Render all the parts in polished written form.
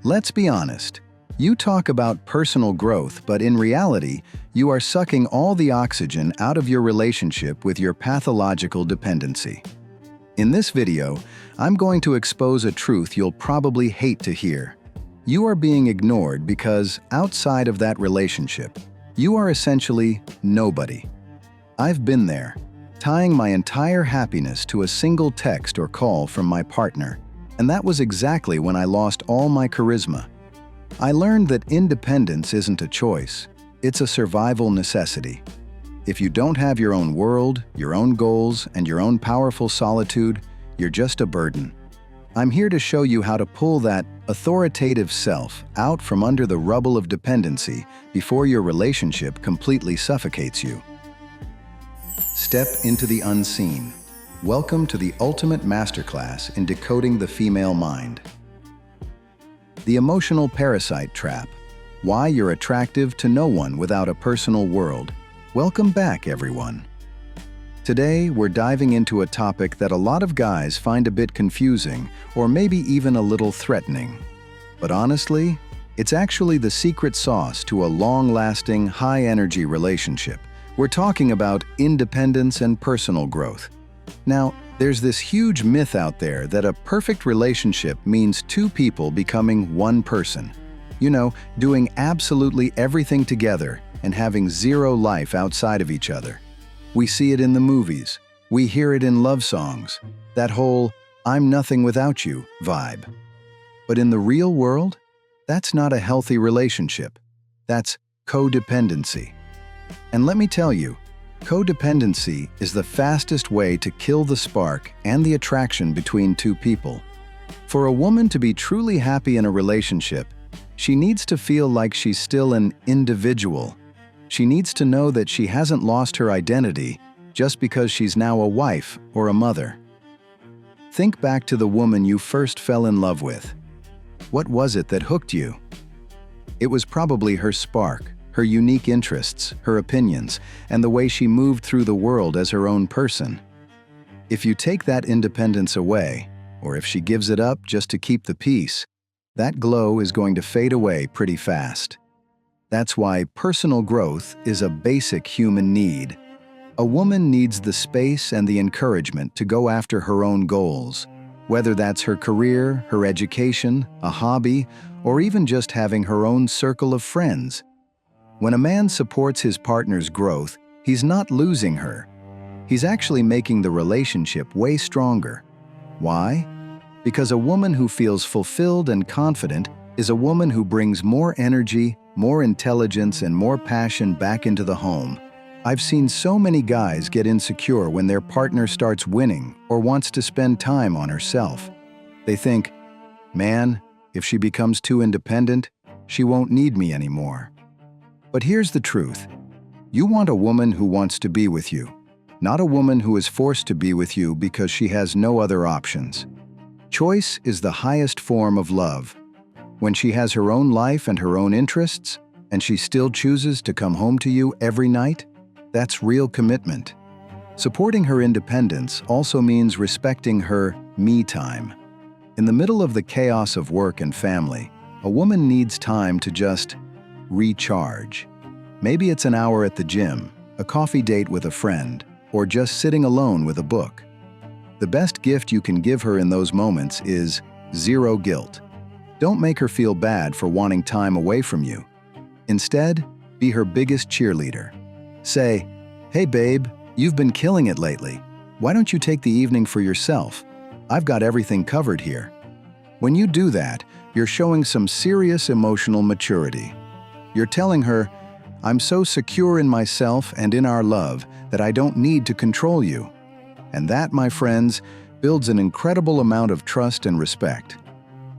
Let's be honest. You talk about personal growth, but in reality, you are sucking all the oxygen out of your relationship with your pathological dependency. In this video, I'm going to expose a truth you'll probably hate to hear. You are being ignored because outside of that relationship, you are essentially nobody. I've been there, tying my entire happiness to a single text or call from my partner, and that was exactly when I lost all my charisma. I learned that independence isn't a choice, it's a survival necessity. If you don't have your own world, your own goals, and your own powerful solitude, you're just a burden. I'm here to show you how to pull that authoritative self out from under the rubble of dependency before your relationship completely suffocates you. Step into the unseen. Welcome to the ultimate masterclass in decoding the female mind. The emotional parasite trap. Why you're attractive to no one without a personal world. Welcome back, everyone. Today, we're diving into a topic that a lot of guys find a bit confusing or maybe even a little threatening. But honestly, it's actually the secret sauce to a long-lasting, high-energy relationship. We're talking about independence and personal growth. Now, there's this huge myth out there that a perfect relationship means two people becoming one person. You know, doing absolutely everything together and having zero life outside of each other. We see it in the movies. We hear it in love songs. That whole "I'm nothing without you" vibe. But in the real world, that's not a healthy relationship. That's codependency. And let me tell you, codependency is the fastest way to kill the spark and the attraction between two people. For a woman to be truly happy in a relationship, she needs to feel like she's still an individual. She needs to know that she hasn't lost her identity just because she's now a wife or a mother. Think back to the woman you first fell in love with. What was it that hooked you? It was probably her spark, her unique interests, her opinions, and the way she moved through the world as her own person. If you take that independence away, or if she gives it up just to keep the peace, that glow is going to fade away pretty fast. That's why personal growth is a basic human need. A woman needs the space and the encouragement to go after her own goals, whether that's her career, her education, a hobby, or even just having her own circle of friends. When a man supports his partner's growth, he's not losing her. He's actually making the relationship way stronger. Why? Because a woman who feels fulfilled and confident is a woman who brings more energy, more intelligence, and more passion back into the home. I've seen so many guys get insecure when their partner starts winning or wants to spend time on herself. They think, man, if she becomes too independent, she won't need me anymore. But here's the truth. You want a woman who wants to be with you, not a woman who is forced to be with you because she has no other options. Choice is the highest form of love. When she has her own life and her own interests, and she still chooses to come home to you every night, that's real commitment. Supporting her independence also means respecting her me time. In the middle of the chaos of work and family, a woman needs time to just recharge. Maybe it's an hour at the gym, a coffee date with a friend, or just sitting alone with a book. The best gift you can give her in those moments is zero guilt. Don't make her feel bad for wanting time away from you. Instead, be her biggest cheerleader. Say, "Hey babe, you've been killing it lately. Why don't you take the evening for yourself? I've got everything covered here." When you do that, you're showing some serious emotional maturity. You're telling her, "I'm so secure in myself and in our love that I don't need to control you." And that, my friends, builds an incredible amount of trust and respect.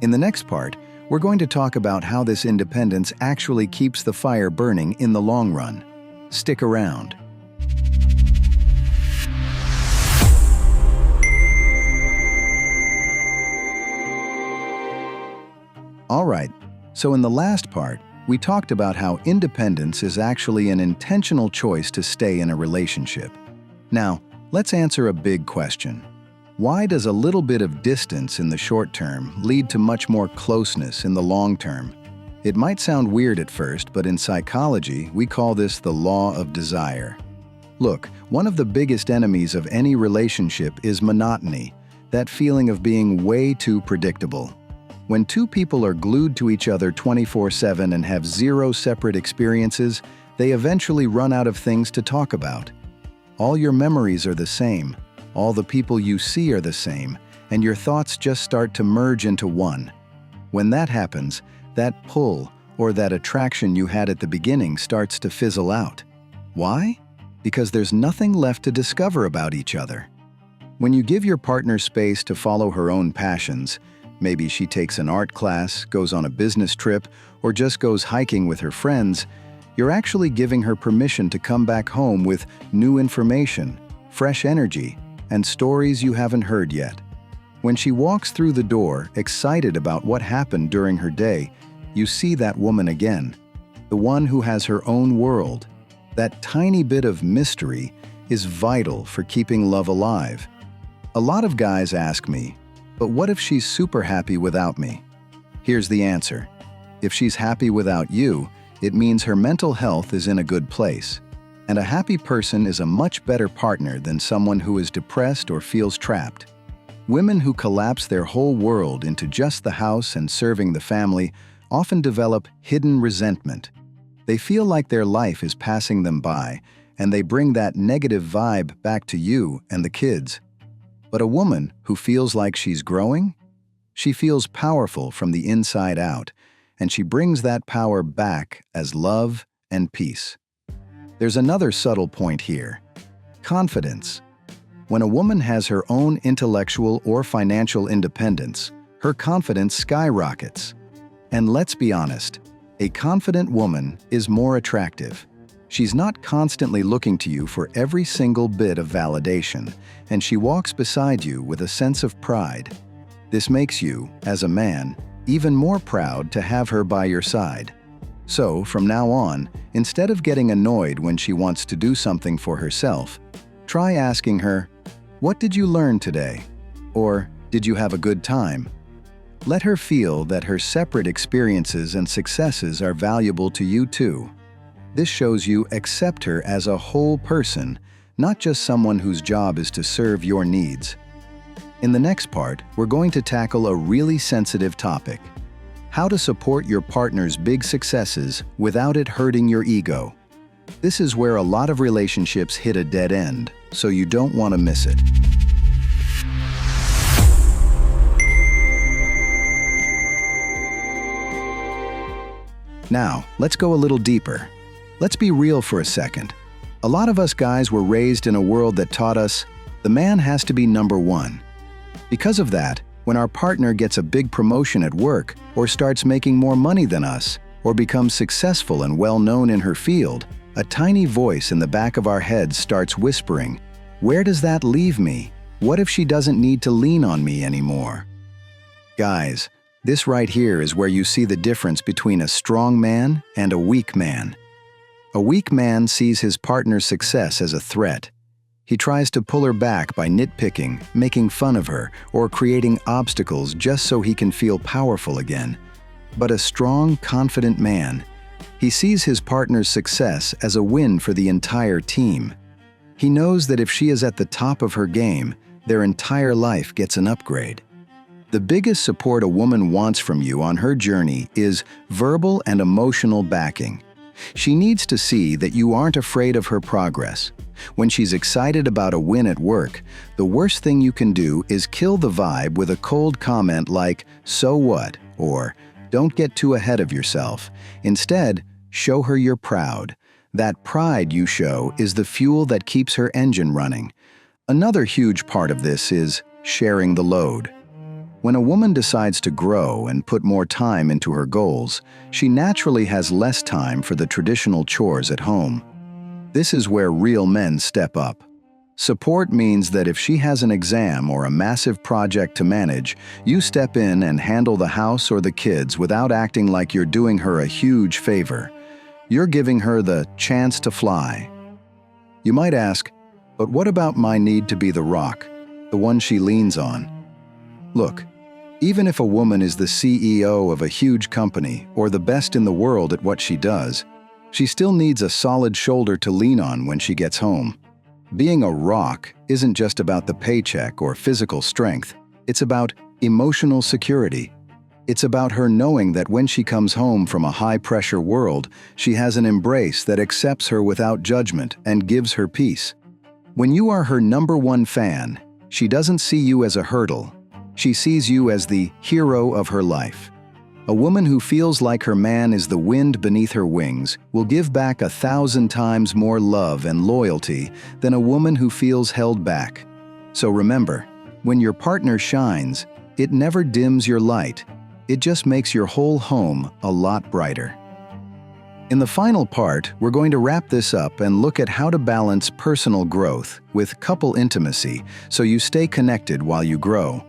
In the next part, we're going to talk about how this independence actually keeps the fire burning in the long run. Stick around. All right, so in the last part, we talked about how independence is actually an intentional choice to stay in a relationship. Now, let's answer a big question. Why does a little bit of distance in the short term lead to much more closeness in the long term? It might sound weird at first, but in psychology, we call this the law of desire. Look, one of the biggest enemies of any relationship is monotony, that feeling of being way too predictable. When two people are glued to each other 24/7 and have zero separate experiences, they eventually run out of things to talk about. All your memories are the same, all the people you see are the same, and your thoughts just start to merge into one. When that happens, that pull or that attraction you had at the beginning starts to fizzle out. Why? Because there's nothing left to discover about each other. When you give your partner space to follow her own passions, maybe she takes an art class, goes on a business trip, or just goes hiking with her friends, you're actually giving her permission to come back home with new information, fresh energy, and stories you haven't heard yet. When she walks through the door, excited about what happened during her day, you see that woman again, the one who has her own world. That tiny bit of mystery is vital for keeping love alive. A lot of guys ask me, but what if she's super happy without me? Here's the answer. If she's happy without you, it means her mental health is in a good place. And a happy person is a much better partner than someone who is depressed or feels trapped. Women who collapse their whole world into just the house and serving the family often develop hidden resentment. They feel like their life is passing them by, and they bring that negative vibe back to you and the kids. But a woman who feels like she's growing? She feels powerful from the inside out, and she brings that power back as love and peace. There's another subtle point here. Confidence. When a woman has her own intellectual or financial independence, her confidence skyrockets. And let's be honest, a confident woman is more attractive. She's not constantly looking to you for every single bit of validation, and she walks beside you with a sense of pride. This makes you, as a man, even more proud to have her by your side. So, from now on, instead of getting annoyed when she wants to do something for herself, try asking her, "What did you learn today?" Or, "Did you have a good time?" Let her feel that her separate experiences and successes are valuable to you too. This shows you accept her as a whole person, not just someone whose job is to serve your needs. In the next part, we're going to tackle a really sensitive topic: how to support your partner's big successes without it hurting your ego. This is where a lot of relationships hit a dead end, so you don't want to miss it. Now, let's go a little deeper. Let's be real for a second. A lot of us guys were raised in a world that taught us the man has to be number one. Because of that, when our partner gets a big promotion at work, or starts making more money than us, or becomes successful and well-known in her field, a tiny voice in the back of our heads starts whispering, "Where does that leave me? What if she doesn't need to lean on me anymore?" Guys, this right here is where you see the difference between a strong man and a weak man. A weak man sees his partner's success as a threat. He tries to pull her back by nitpicking, making fun of her, or creating obstacles just so he can feel powerful again. But a strong, confident man, he sees his partner's success as a win for the entire team. He knows that if she is at the top of her game, their entire life gets an upgrade. The biggest support a woman wants from you on her journey is verbal and emotional backing. She needs to see that you aren't afraid of her progress. When she's excited about a win at work, the worst thing you can do is kill the vibe with a cold comment like, "So what?" or "Don't get too ahead of yourself." Instead, show her you're proud. That pride you show is the fuel that keeps her engine running. Another huge part of this is sharing the load. When a woman decides to grow and put more time into her goals, she naturally has less time for the traditional chores at home. This is where real men step up. Support means that if she has an exam or a massive project to manage, you step in and handle the house or the kids without acting like you're doing her a huge favor. You're giving her the chance to fly. You might ask, but what about my need to be the rock? the one she leans on. Look, even if a woman is the CEO of a huge company or the best in the world at what she does, she still needs a solid shoulder to lean on when she gets home. Being a rock isn't just about the paycheck or physical strength. It's about emotional security. It's about her knowing that when she comes home from a high-pressure world, she has an embrace that accepts her without judgment and gives her peace. When you are her #1 fan, she doesn't see you as a hurdle. She sees you as the hero of her life. A woman who feels like her man is the wind beneath her wings will give back 1,000 times more love and loyalty than a woman who feels held back. So remember, when your partner shines, it never dims your light. It just makes your whole home a lot brighter. In the final part, we're going to wrap this up and look at how to balance personal growth with couple intimacy so you stay connected while you grow.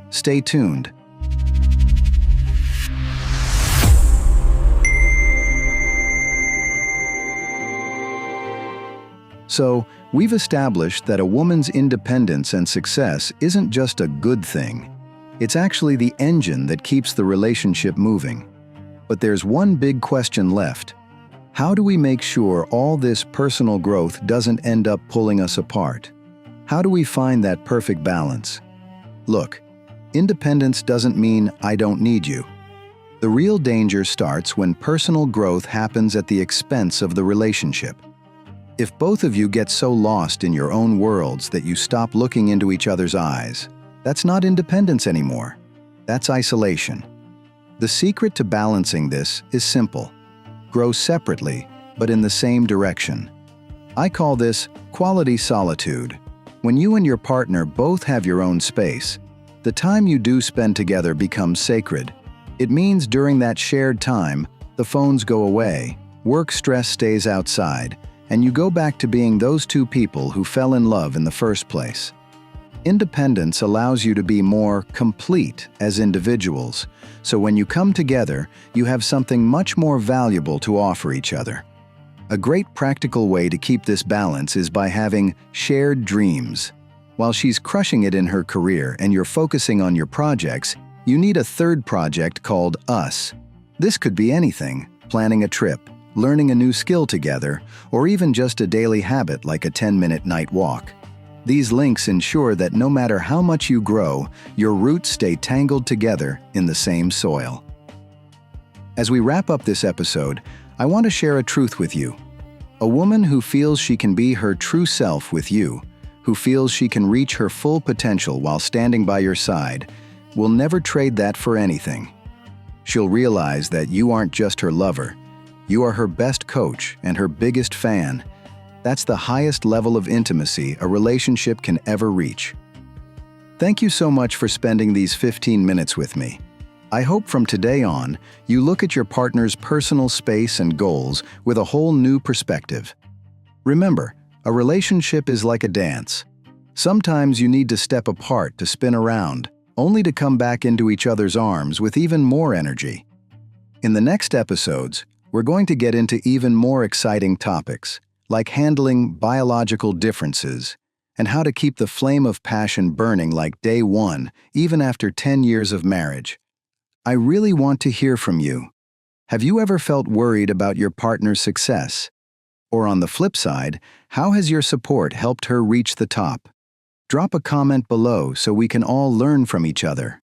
Stay tuned. So, we've established that a woman's independence and success isn't just a good thing. It's actually the engine that keeps the relationship moving. But there's one big question left. How do we make sure all this personal growth doesn't end up pulling us apart? How do we find that perfect balance? Look, independence doesn't mean I don't need you. The real danger starts when personal growth happens at the expense of the relationship. If both of you get so lost in your own worlds that you stop looking into each other's eyes, that's not independence anymore. That's isolation. The secret to balancing this is simple. Grow separately, but in the same direction. I call this quality solitude. When you and your partner both have your own space, the time you do spend together becomes sacred. It means during that shared time, the phones go away, work stress stays outside, and you go back to being those two people who fell in love in the first place. Independence allows you to be more complete as individuals, so when you come together, you have something much more valuable to offer each other. A great practical way to keep this balance is by having shared dreams. While she's crushing it in her career and you're focusing on your projects, you need a third project called Us. This could be anything: planning a trip, learning a new skill together, or even just a daily habit like a 10-minute night walk. These links ensure that no matter how much you grow, your roots stay tangled together in the same soil. As we wrap up this episode, I want to share a truth with you. A woman who feels she can be her true self with you, who feels she can reach her full potential while standing by your side, will never trade that for anything. She'll realize that you aren't just her lover. You are her best coach and her biggest fan. That's the highest level of intimacy a relationship can ever reach. Thank you so much for spending these 15 minutes with me. I hope from today on, you look at your partner's personal space and goals with a whole new perspective. Remember, a relationship is like a dance. Sometimes you need to step apart to spin around, only to come back into each other's arms with even more energy. In the next episodes, we're going to get into even more exciting topics, like handling biological differences and how to keep the flame of passion burning like day one, even after 10 years of marriage. I really want to hear from you. Have you ever felt worried about your partner's success? Or on the flip side, how has your support helped her reach the top? Drop a comment below so we can all learn from each other.